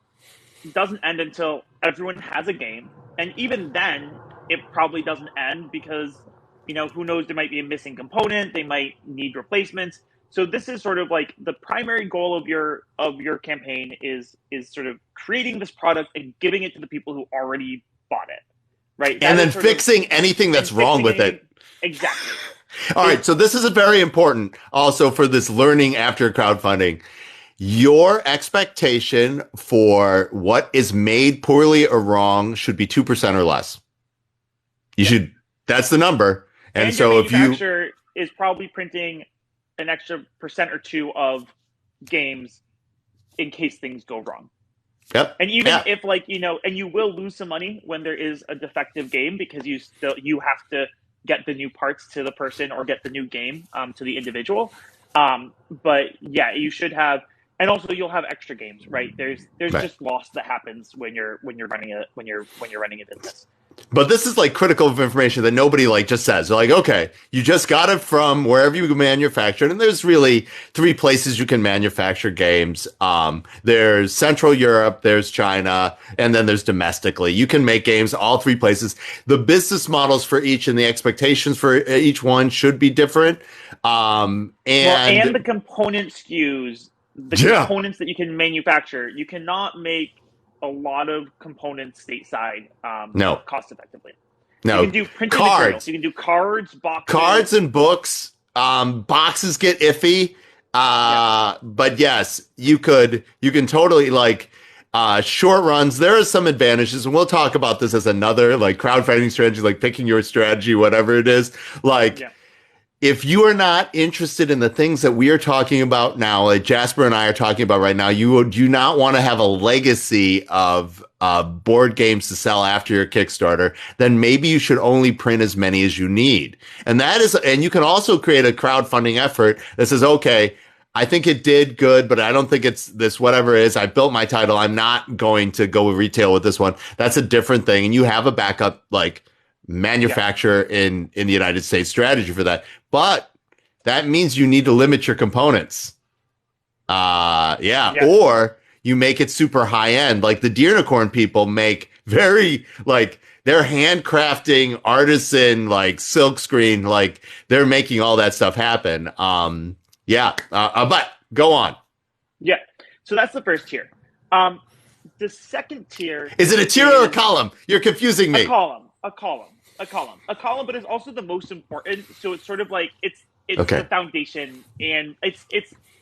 doesn't end until everyone has a game. And even then, it probably doesn't end because, who knows, there might be a missing component. They might need replacements. So this is sort of like the primary goal of your campaign is sort of creating this product and giving it to the people who already bought it, right? And then fixing anything that's wrong with it. Exactly. All right. So this is a very important also for this learning after crowdfunding. Your expectation for what is made poorly or wrong should be 2% or less. That's the number. And so if you is probably printing an extra % or 2 of games in case things go wrong. Yep. And even if and you will lose some money when there is a defective game because you have to get the new parts to the person or get the new game to the individual. But yeah, you should have, and also you'll have extra games, right? There's just loss that happens when you're running a business. But this is like critical information that nobody just says. They're like, okay, you just got it from wherever you manufactured. And there's really 3 places you can manufacture games. There's Central Europe, there's China, and then there's domestically. You can make games all 3 places. The business models for each and the expectations for each one should be different. And the component SKUs, components that you can manufacture, you cannot make a lot of components stateside cost effectively. No. You can do printed materials. You can do cards, boxes. Cards and books. Boxes get iffy. But yes, you can totally short runs. There are some advantages, and we'll talk about this as another crowdfunding strategy, picking your strategy, whatever it is. If you are not interested in the things that we are talking about now, like Jasper and I are talking about right now, you do not want to have a legacy of board games to sell after your Kickstarter, then maybe you should only print as many as you need. And you can also create a crowdfunding effort that says, okay, I think it did good, but I don't think it's this, whatever it is. I built my title. I'm not going to go retail with this one. That's a different thing. And you have a backup, manufacturer in the United States strategy for that. But that means you need to limit your components. Or you make it super high end. Like the Deernicorn people make very they're handcrafting artisan silk screen, they're making all that stuff happen. But go on. Yeah. So that's the first tier. The second tier is it a tier or a column? You're confusing me. A column, but it's also the most important. So it's sort of it's the foundation, and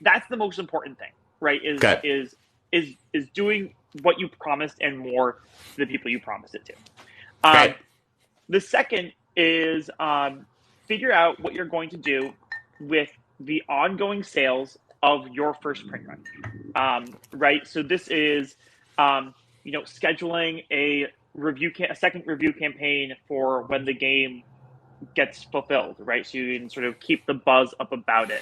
that's the most important thing, right? Is doing what you promised and more to the people you promised it to. The second is figure out what you're going to do with the ongoing sales of your first print run, right? So this is scheduling a second review campaign for when the game gets fulfilled, right? So you can sort of keep the buzz up about it.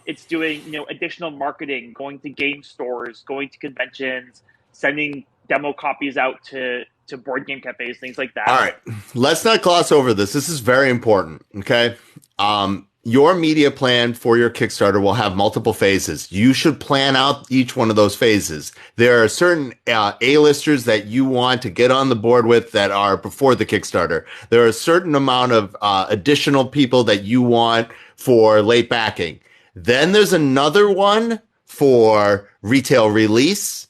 It's doing, additional marketing, going to game stores, going to conventions, sending demo copies out to to board game cafes, things like that. All right, let's not gloss over this. This is very important. Okay. Your media plan for your Kickstarter will have multiple phases. You should plan out each one of those phases. There are certain A-listers that you want to get on the board with that are before the Kickstarter. There are a certain amount of additional people that you want for late backing. Then there's another one for retail release.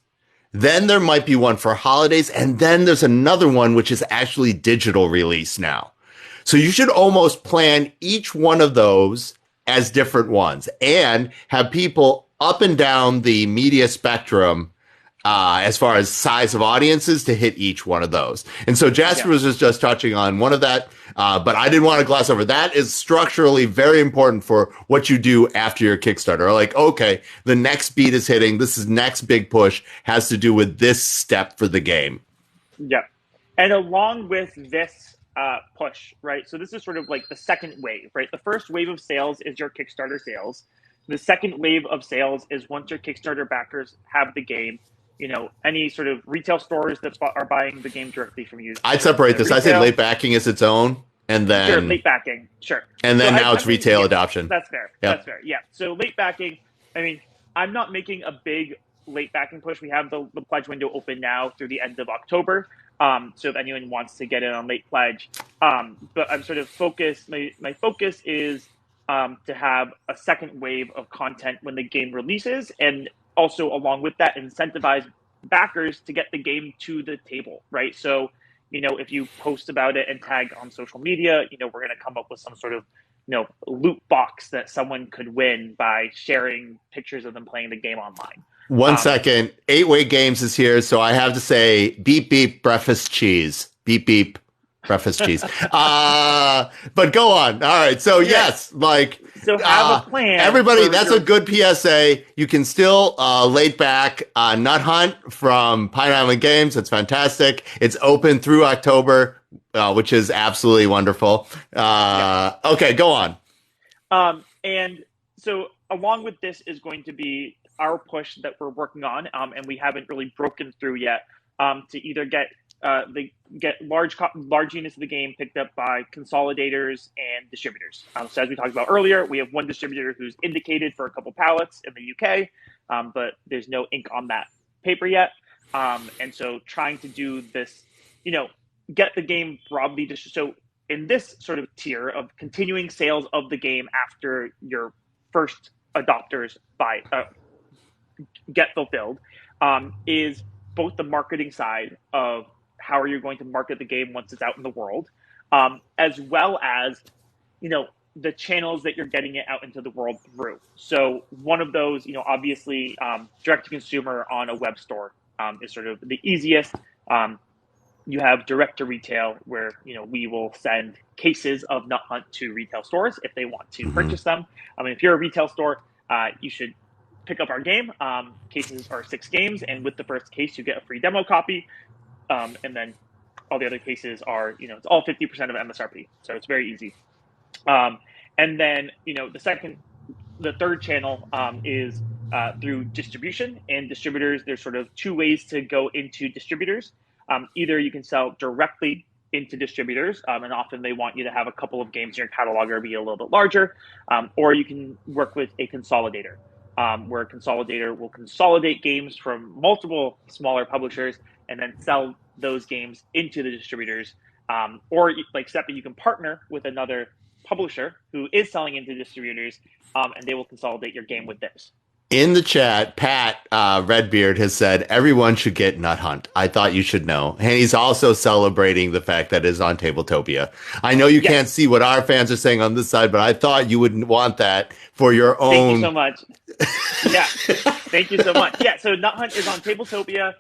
Then there might be one for holidays. And then there's another one, which is actually digital release now. So you should almost plan each one of those as different ones and have people up and down the media spectrum as far as size of audiences to hit each one of those. And so Jasper was just touching on one of that, but I didn't want to gloss over. That is structurally very important for what you do after your Kickstarter. Like, okay, the next beat is hitting. This is next big push has to do with this step for the game. Yeah. And along with this push, right? So this is sort of like the second wave, right? The first wave of sales is your Kickstarter sales. The second wave of sales is once your Kickstarter backers have the game, any sort of retail stores that are buying the game directly from you. I'd separate this. I say late backing is its own, and then sure, late backing, sure. And then now it's retail adoption. That's fair. Yep. That's fair. Yeah. So late backing, I mean, I'm not making a big late backing push. We have the pledge window open now through the end of October. So if anyone wants to get in on late pledge, but I'm sort of focused. My focus is to have a second wave of content when the game releases, and also along with that, incentivize backers to get the game to the table, right? So, if you post about it and tag on social media, we're going to come up with some sort of loot box that someone could win by sharing pictures of them playing the game online. 1 second. 8-Way Games is here, so I have to say beep beep breakfast cheese. Beep beep breakfast cheese. But go on. All right. So yes, so have a plan. Everybody, that's a good PSA. You can still late back Nut Hunt from Pine Island Games. It's fantastic. It's open through October, which is absolutely wonderful. Okay, go on. And so along with this is going to be our push that we're working on, and we haven't really broken through yet, to either get large units of the game picked up by consolidators and distributors. So as we talked about earlier, we have one distributor who's indicated for a couple pallets in the UK, but there's no ink on that paper yet. And so trying to do this, get the game broadly. So in this sort of tier of continuing sales of the game after your first adopters get fulfilled, is both the marketing side of how are you going to market the game once it's out in the world, as well as, the channels that you're getting it out into the world through. So one of those, obviously, direct to consumer on a web store is sort of the easiest. You have direct to retail where, we will send cases of Nut Hunt to retail stores if they want to purchase them. I mean, if you're a retail store, you should pick up our game. Cases are 6 games, and with the first case, you get a free demo copy. And then all the other cases are, it's all 50% of MSRP. So it's very easy. And then, the third channel is through distribution and distributors. There's sort of 2 ways to go into distributors. Either you can sell directly into distributors, and often they want you to have a couple of games in your catalog or be a little bit larger, or you can work with a consolidator, where a consolidator will consolidate games from multiple smaller publishers and then sell those games into the distributors. Or like Seppy, you can partner with another publisher who is selling into distributors, and they will consolidate your game with theirs. In the chat, Pat Redbeard has said, everyone should get Nut Hunt. I thought you should know. And he's also celebrating the fact that it's on Tabletopia. I know you can't see what our fans are saying on this side, but I thought you wouldn't want that for your own. Thank you so much. Yeah, thank you so much. Yeah, so Nut Hunt is on Tabletopia.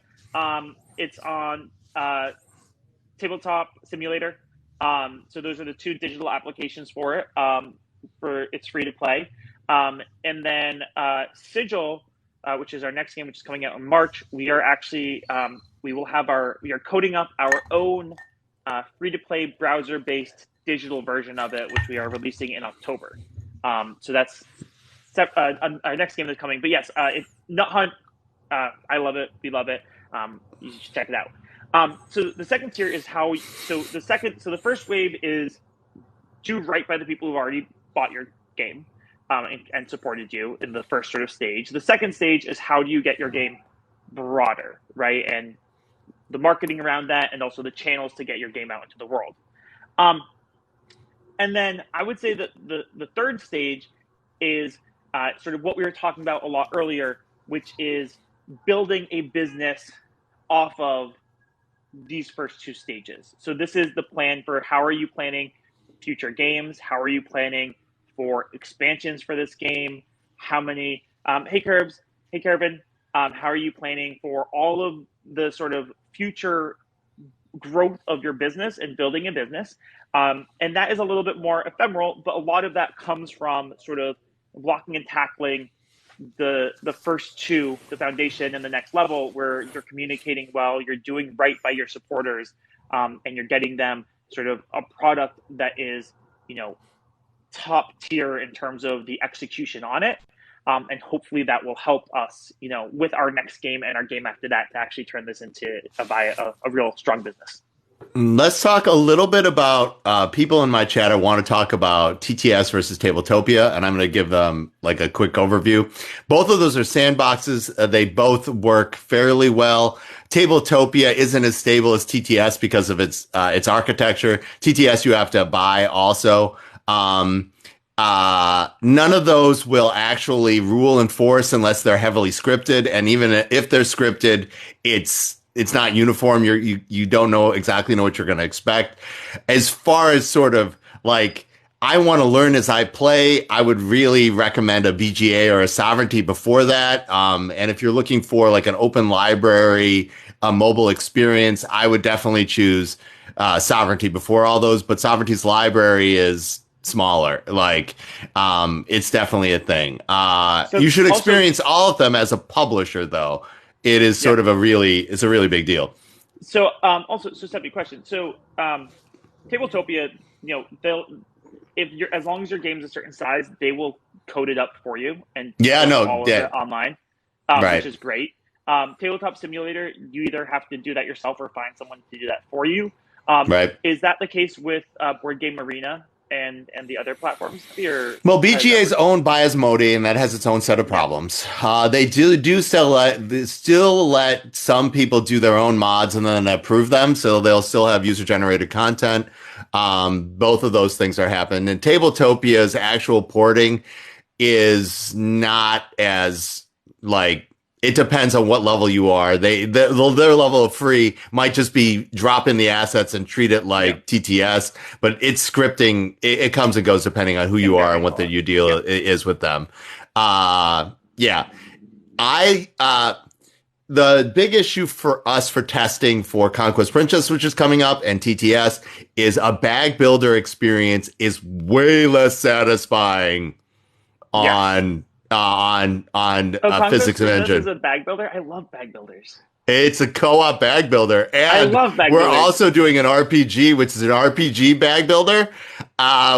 It's on Tabletop Simulator. So those are the 2 digital applications for it. It's free to play. And then Sigil, which is our next game, which is coming out in March. We are actually we are coding up our own free-to-play browser-based digital version of it, which we are releasing in October. So that's our next game that's coming. But yes, it's Nut Hunt. I love it. We love it. You should check it out. So the second tier is how. So the first wave is do right by the people who've already bought your game and supported you in the first sort of stage. The second stage is how do you get your game broader, right? And the marketing around that, and also the channels to get your game out into the world. And then I would say that the third stage is sort of what we were talking about a lot earlier, which is building a business off of these first two stages. So this is the plan for how are you planning future games? How are you planning for expansions for this game? How many? Hey, Curbs. Hey, Kervin. How are you planning for all of the sort of future growth of your business and building a business? And that is a little bit more ephemeral, but a lot of that comes from sort of blocking and tackling the first two, the foundation and the next level, where you're communicating well, you're doing right by your supporters, and you're getting them sort of a product that is, top tier in terms of the execution on it. And hopefully that will help us, with our next game and our game after that to actually turn this into a real strong business. Let's talk a little bit about people in my chat. I want to talk about TTS versus Tabletopia, and I'm going to give them like a quick overview. Both of those are sandboxes. They both work fairly well. Tabletopia isn't as stable as TTS because of its architecture. TTS you have to buy also. None of those will actually rule and force unless they're heavily scripted, and even if they're scripted, it's not uniform. You don't know what you're going to expect. As far as sort of like, I want to learn as I play, I would really recommend a BGA or a Sovereignty before that. And if you're looking for like an open library, a mobile experience, I would definitely choose Sovereignty before all those. But Sovereignty's library is smaller. Like, it's definitely a thing. So you should also, experience all of them as a publisher, though. It is sort of it's a really big deal. So so Seppy, question. So Tabletopia, as long as your game's a certain size, they will code it up for you and all of it online, right. Which is great. Tabletop Simulator, you either have to do that yourself or find someone to do that for you. Right. Is that the case with Board Game Arena and the other platforms? Well, BGA is owned by Asmodee, and that has its own set of problems. They do still let some people do their own mods and then approve them, so they'll still have user-generated content. Both of those things are happening. And Tabletopia's actual porting is not as like. It depends on what level you are. Their level of free might just be dropping the assets and treat it like TTS, but it's scripting. It comes and goes depending on who you are and what your deal is with them. The big issue for us for testing for Conquest Princess, which is coming up, and TTS, is a bag builder experience is way less satisfying on Physics of Engine. Is a bag builder. I love bag builders. It's a co-op bag builder, and I love bag we're builders. also doing an RPG, which is an RPG bag builder,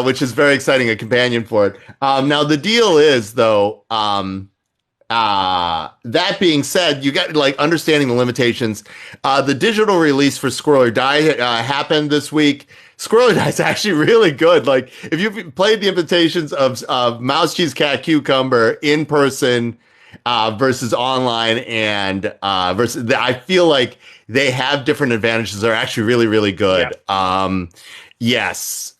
which is very exciting, a companion for it. Now the deal is though, that being said, you got like understanding the limitations. The digital release for Squirrel or Die happened this week. Squirrel or Die is actually really good. Like if you've played the invitations of Mouse Cheese Cat Cucumber in person versus online and versus, I feel like they have different advantages. They're actually really, really good. Yeah. Yes.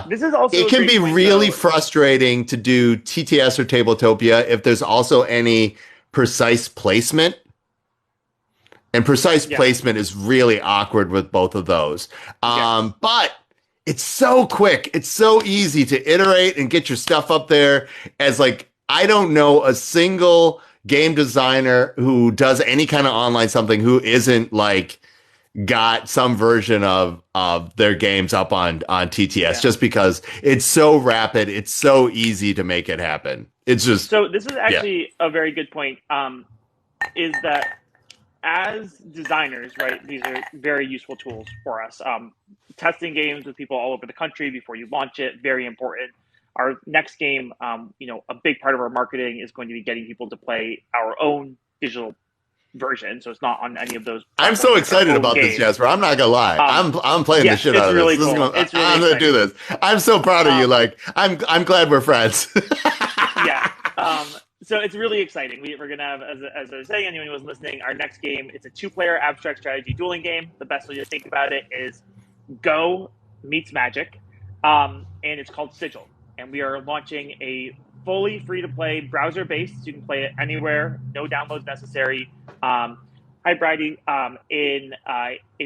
This is also it can be really frustrating to do TTS or Tabletopia if there's also any precise placement. And precise placement is really awkward with both of those. But it's so quick. It's so easy to iterate and get your stuff up there. As like, I don't know a single game designer who does any kind of online something who isn't like got some version of their games up on TTS just because it's so rapid. It's so easy to make it happen. It's just. So this is actually a very good point. Is that as designers, right, these are very useful tools for us. Testing games with people all over the country before you launch it, very important. Our next game, a big part of our marketing is going to be getting people to play our own digital version, so it's not on any of those I'm so excited about this, Jasper. I'm not gonna lie. I'm playing the shit out of really this. Cool. I'm gonna do this. I'm so proud of you. Like, I'm glad we're friends. Yeah. So it's really exciting. We're gonna have, as I was saying, anyone who was listening, our next game. It's a 2-player abstract strategy dueling game. The best way to think about it is Go meets Magic, and it's called Sigil. And we are launching a fully free-to-play browser-based. So you can play it anywhere, no downloads necessary. High variety in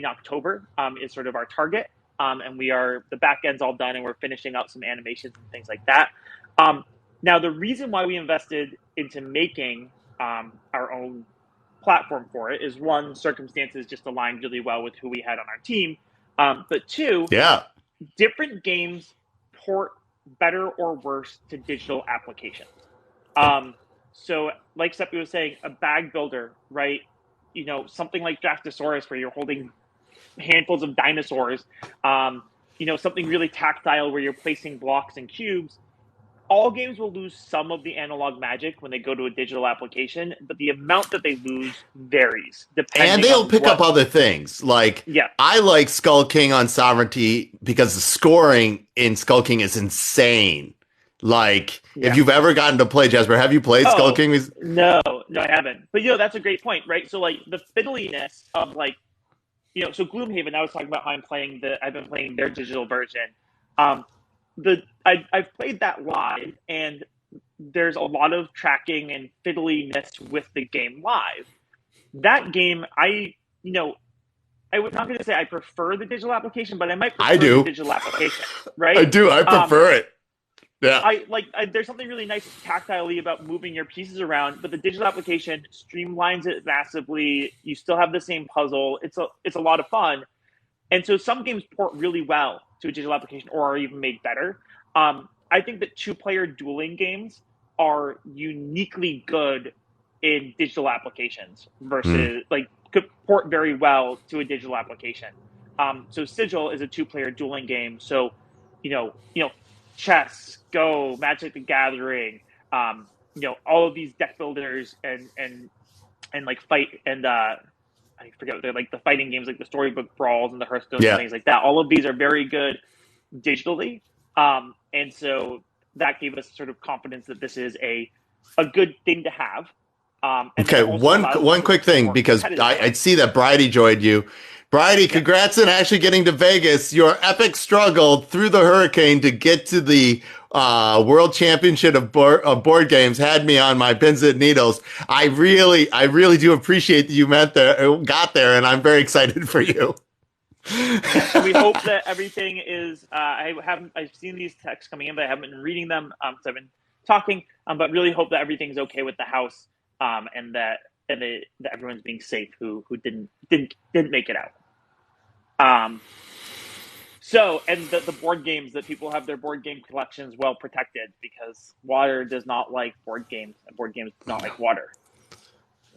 October is sort of our target, and the back end's all done, and we're finishing up some animations and things like that. Now, the reason why we invested into making our own platform for it is, one, circumstances just aligned really well with who we had on our team, but two, different games port better or worse to digital applications. So, like Seppy was saying, a bag builder, right? Something like Draftosaurus, where you're holding handfuls of dinosaurs. Something really tactile where you're placing blocks and cubes. All games will lose some of the analog magic when they go to a digital application, but the amount that they lose varies depending. And they'll pick up other things. Like, I like Skull King on Sovereignty because the scoring in Skull King is insane. Like, if you've ever gotten to play, Jasper, have you played Skull King? No, I haven't. But that's a great point, right? So, like, the fiddliness of, like, so Gloomhaven, I was talking about how I've been playing their digital version. I've played that live, and there's a lot of tracking and fiddliness with the game live. That game, I'm not going to say I prefer the digital application, but I might prefer the digital application, right? I do. I prefer it. Yeah. There's something really nice tactilely about moving your pieces around, but the digital application streamlines it massively. You still have the same puzzle. It's a lot of fun. And so some games port really well to a digital application or are even made better. I think that 2-player dueling games are uniquely good in digital applications versus could port very well to a digital application. So Sigil is a 2-player dueling game. So, chess, Go, Magic the Gathering, all of these deck builders and like fight and I forget what they're like, the fighting games like the Storybook Brawls and the Hearthstone and things like that. All of these are very good digitally. And so that gave us sort of confidence that this is a good thing to have. Okay, one quick thing, because I see that Bridie joined you. Bridie, congrats on actually getting to Vegas. Your epic struggle through the hurricane to get to the World Championship of board games had me on my pins and needles. I really do appreciate that you got there, and I'm very excited for you. We hope that everything is. I've seen these texts coming in, but I haven't been reading them. So I've been talking, but really hope that everything's okay with the house, and that everyone's being safe who didn't make it out. So, and the board games, that people have their board game collections well protected, because water does not like board games, and board games do not like water.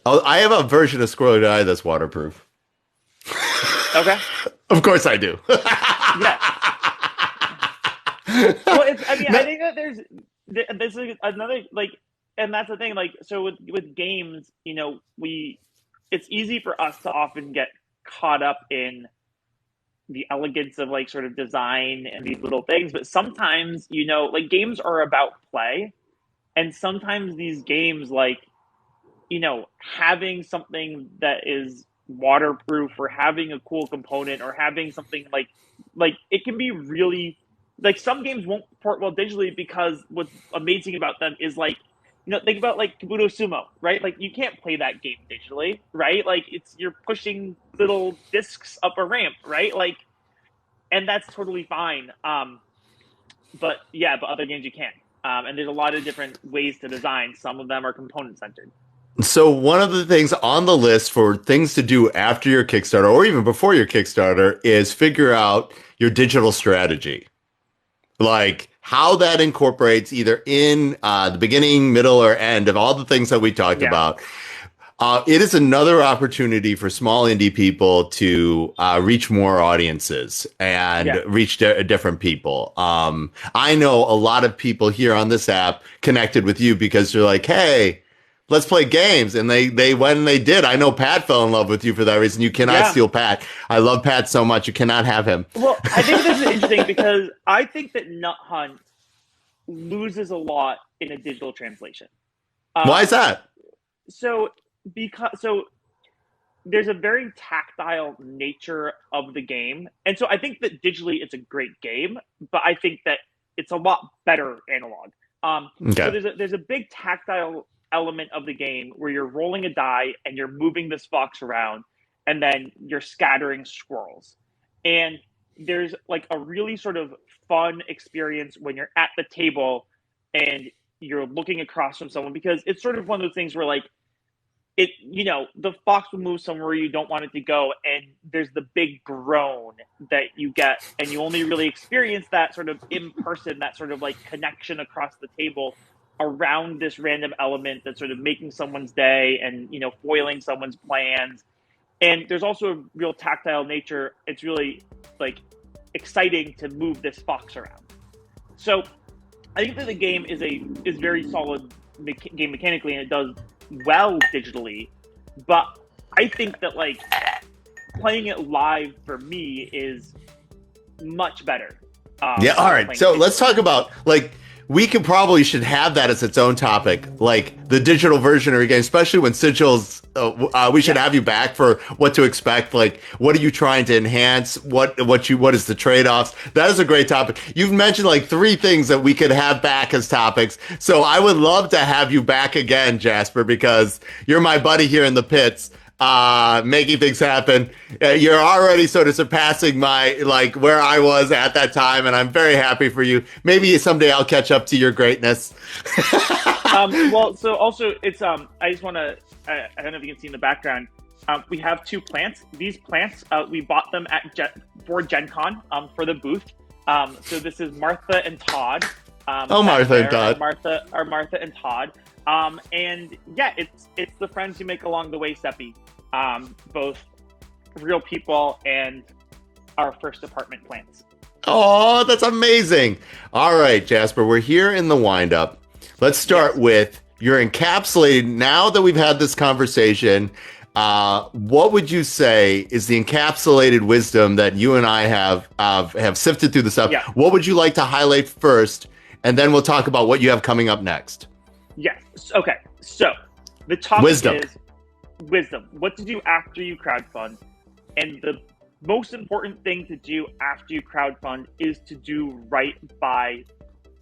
Oh, I have a version of Squirrely Die that's waterproof. Okay. Of course I do. Yeah. Well, I think that there's another, like, and that's the thing, like, so with games, it's easy for us to often get caught up in the elegance of, like, sort of design and these little things, but sometimes, like, games are about play, and sometimes these games, like, having something that is waterproof, or having a cool component, or having something like it can be really, like, some games won't port well digitally, because what's amazing about them is, like, think about, like, Kabuto Sumo, right? Like, you can't play that game digitally, right? Like, you're pushing little discs up a ramp, right? Like, and that's totally fine. But other games you can't. And there's a lot of different ways to design. Some of them are component centered. So one of the things on the list for things to do after your Kickstarter, or even before your Kickstarter, is figure out your digital strategy. Like, how that incorporates either in the beginning, middle, or end of all the things that we talked about. It is another opportunity for small indie people to reach more audiences and reach different people. I know a lot of people here on this app connected with you because they're like, hey, let's play games. And they went and they did. I know Pat fell in love with you for that reason. You cannot steal Pat. I love Pat so much. You cannot have him. Well, I think this is interesting because I think that Nut Hunt loses a lot in a digital translation. Why is that? So there's a very tactile nature of the game. And so I think that digitally it's a great game, but I think that it's a lot better analog. So there's a big tactile element of the game where you're rolling a die and you're moving this fox around and then you're scattering squirrels. And there's like a really sort of fun experience when you're at the table and you're looking across from someone, because it's sort of one of those things where like the fox will move somewhere you don't want it to go, and there's the big groan that you get, and you only really experience that sort of in person, that sort of like connection across the table around this random element that's sort of making someone's day and foiling someone's plans. And there's also a real tactile nature. It's really like exciting to move this fox around. So I think that the game is very solid game mechanically, and it does well digitally, but I think that like playing it live for me is much better. All right. So let's talk about like we should have that as its own topic, like the digital version of your game, especially when sigils. We should have you back for what to expect. Like, what are you trying to enhance? What is the trade-offs? That is a great topic. You've mentioned like 3 things that we could have back as topics. So I would love to have you back again, Jasper, because you're my buddy here in the pits. Making things happen. You're already sort of surpassing my, like, where I was at that time, and I'm very happy for you. Maybe someday I'll catch up to your greatness. Well, so also it's, I just want to, I don't know if you can see in the background, we have 2 plants. These plants, we bought them for Gen Con, for the booth. So this is Martha and Todd. Martha and Todd. Martha and Todd. And yeah, it's the friends you make along the way, Seppy. Both real people and our first apartment plants. Oh, that's amazing. All right, Jasper, we're here in the windup. Let's start with you're encapsulated. Now that we've had this conversation, what would you say is the encapsulated wisdom that you and I have sifted through the stuff? Yeah. What would you like to highlight first? And then we'll talk about what you have coming up next. Yes. Okay. So the topic Wisdom. is wisdom. What to do after you crowdfund. And the most important thing to do after you crowdfund is to do right by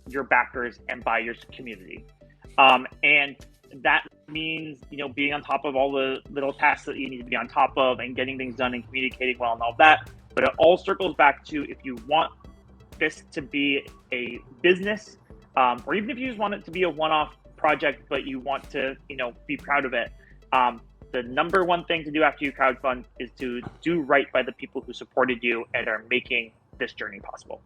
your backers and by your community. And that means, being on top of all the little tasks that you need to be on top of and getting things done and communicating well and all that. But it all circles back to, if you want this to be a business, or even if you just want it to be a one-off project, but you want to, be proud of it. The number one thing to do after you crowdfund is to do right by the people who supported you and are making this journey possible.